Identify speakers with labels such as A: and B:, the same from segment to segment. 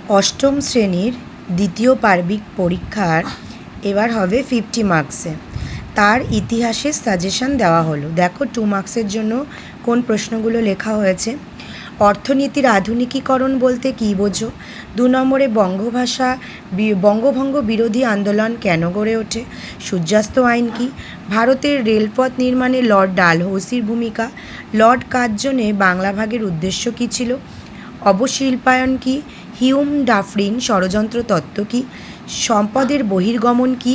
A: অষ্টম শ্রেণীর দ্বিতীয় পার্বিক পরীক্ষার এবার হবে 50 মার্কসে। তার ইতিহাসের সাজেশন দেওয়া হলো। দেখো 2 মার্কসের জন্য কোন প্রশ্নগুলো লেখা হয়েছে। অর্থনীতির আধুনিকীকরণ বলতে কী বোঝো? 2 নম্বরে বঙ্গভঙ্গ বিরোধী আন্দোলন কেন গড়ে ওঠে? সূর্যাস্ত আইন কী? ভারতের রেলপথ নির্মাণে লর্ড ডালহৌসির ভূমিকা। লর্ড কার্জনে বাংলা ভাগের উদ্দেশ্য কী ছিল? অবশিল্পায়ন কী? হিউম ডাফরিন ষড়যন্ত্র তত্ত্ব কী? সম্পদের বহির্গমন কী?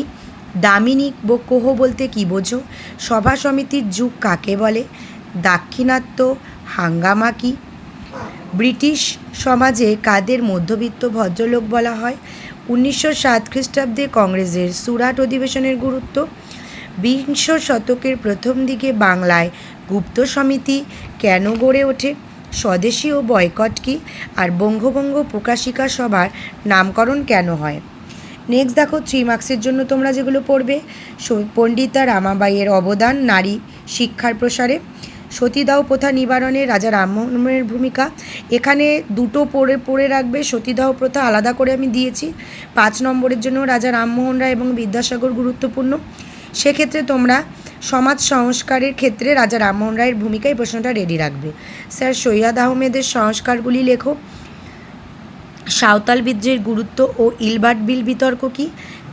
A: দামিনী কোহ বলতে কী বোঝো? সভা সমিতির যুগ কাকে বলে? দাক্ষিণাত্য হাঙ্গামা কী? ব্রিটিশ সমাজে কাদের মধ্যবিত্ত ভদ্রলোক বলা হয়? 1907 খ্রিস্টাব্দে কংগ্রেসের সুরাট অধিবেশনের গুরুত্ব। বিংশ শতকের প্রথম দিকে বাংলায় গুপ্ত সমিতি কেন গড়ে ওঠে? স্বদেশী ও বয়কট কী? আর বঙ্গভঙ্গ প্রকাশিকা সভার নামকরণ কেন হয়? নেক্সট দেখো 3 মার্কসের জন্য তোমরা যেগুলো পড়বে, পণ্ডিতা রামাবাইয়ের অবদান নারী শিক্ষার প্রসারে। সতীদাহ প্রথা নিবারণে রাজা রামমোহনের ভূমিকা। এখানে দুটো পড়ে রাখবে, সতীদাহ প্রথা আলাদা করে আমি দিয়েছি। 5 নম্বরের জন্য রাজা রামমোহন রায় এবং বিদ্যাসাগর গুরুত্বপূর্ণ। সেক্ষেত্রে তোমরা সমাজ সংস্কারের ক্ষেত্রে রাজা রামমোহন রায়ের ভূমিকা, এই প্রশ্নটা রেডি রাখবে। স্যার সৈয়দ আহমেদের সংস্কারগুলি লেখো। সাঁওতাল বিদ্রোহের গুরুত্ব ও ইলবার্ট বিল বিতর্ক কী?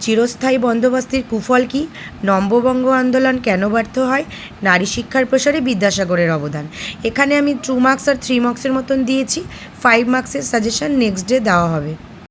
A: চিরস্থায়ী বন্দোবস্তের কুফল কী? নব্যবঙ্গ আন্দোলন কেন ব্যর্থ হয়? নারী শিক্ষার প্রসারে বিদ্যাসাগরের অবদান। এখানে আমি 2 মার্কস আর 3 মার্কসের মতন দিয়েছি। 5 মার্কসের সাজেশন নেক্সট ডে দেওয়া হবে।